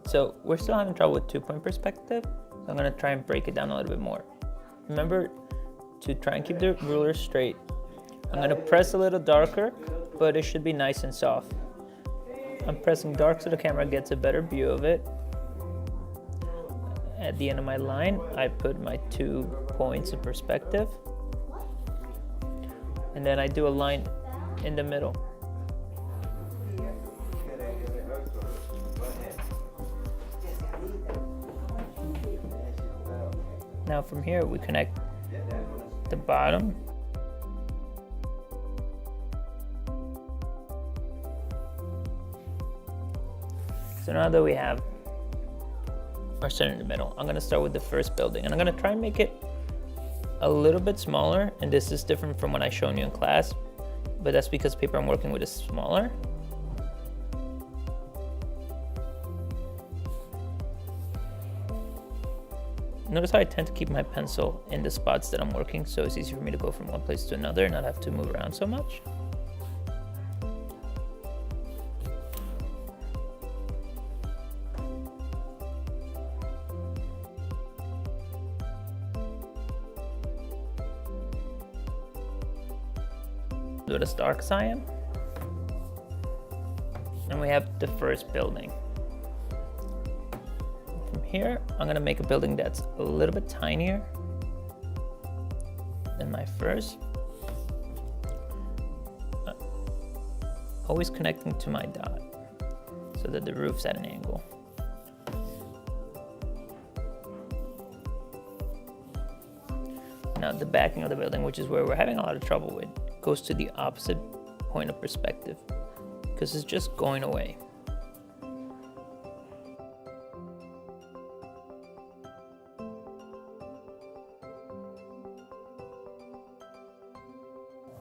So we're still having trouble with 2-point perspective, so I'm gonna try and break it down a little bit more. Remember to try and keep the ruler straight. I'm gonna press a little darker, but it should be nice and soft. I'm pressing dark so the camera gets a better view of it. At the end of my line, I put my 2 points of perspective. And then I do a line in the middle. Now from here, we connect the bottom. So now that we have our center in the middle, I'm gonna start with the first building, and I'm gonna try and make it a little bit smaller, and this is different from what I shown you in class, but that's because the paper I'm working with is smaller. Notice how I tend to keep my pencil in the spots that I'm working, so it's easy for me to go from one place to another and not have to move around so much. Do it as dark as I am. And we have the first building. From here, I'm gonna make a building that's a little bit tinier than my first. Always connecting to my dot so that the roof's at an angle. Now the backing of the building, which is where we're having a lot of trouble with, goes to the opposite point of perspective because it's just going away.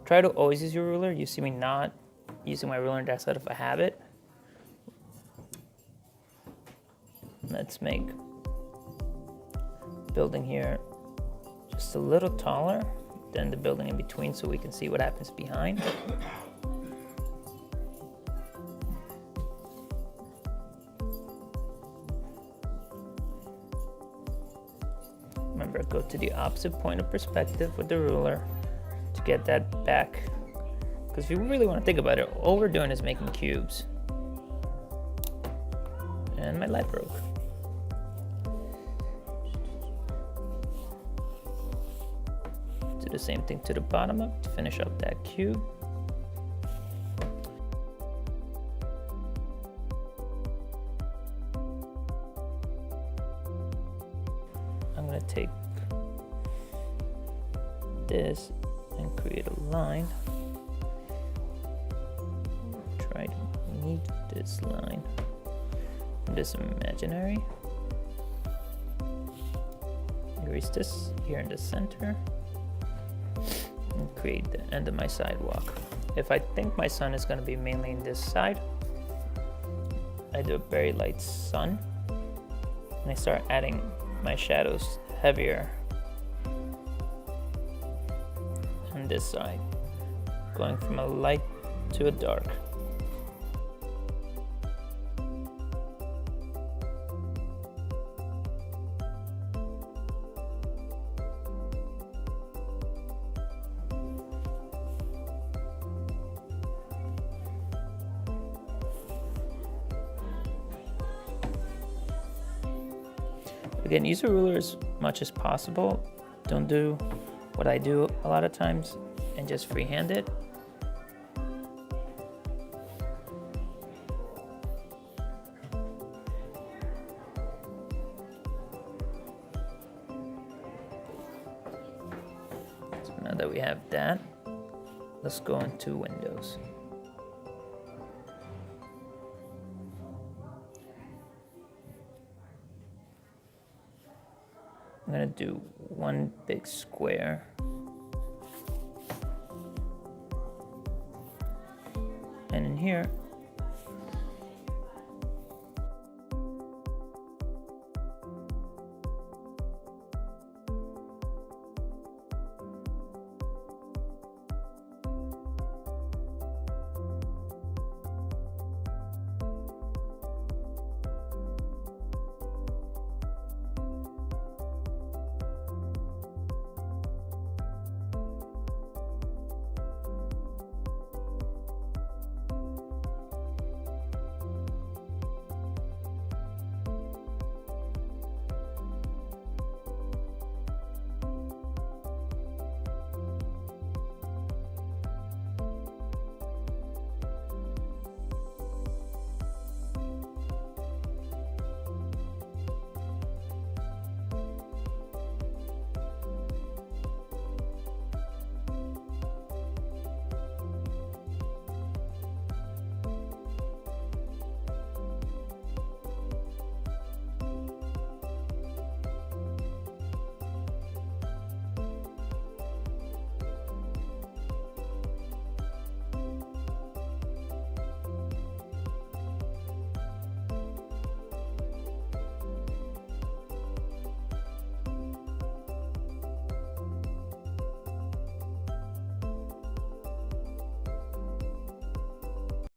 Try to always use your ruler. You see me not using my ruler, and that's out of a habit. Let's make the building here just a little taller than the building in between so we can see what happens behind. Remember, go to the opposite point of perspective with the ruler to get that back. Because if you really want to think about it, all we're doing is making cubes. And my light broke. Do the same thing to the bottom up to finish up that cube. I'm going to take this and create a line. Try to meet this line. This imaginary. Erase this here in the center. And create the end of my sidewalk. If I think my sun is going to be mainly in this side, I do a very light sun. And I start adding my shadows heavier on this side, going from a light to a dark. Again, use a ruler as much as possible. Don't do what I do a lot of times and just freehand it. So now that we have that, let's go into windows. I'm gonna do one big square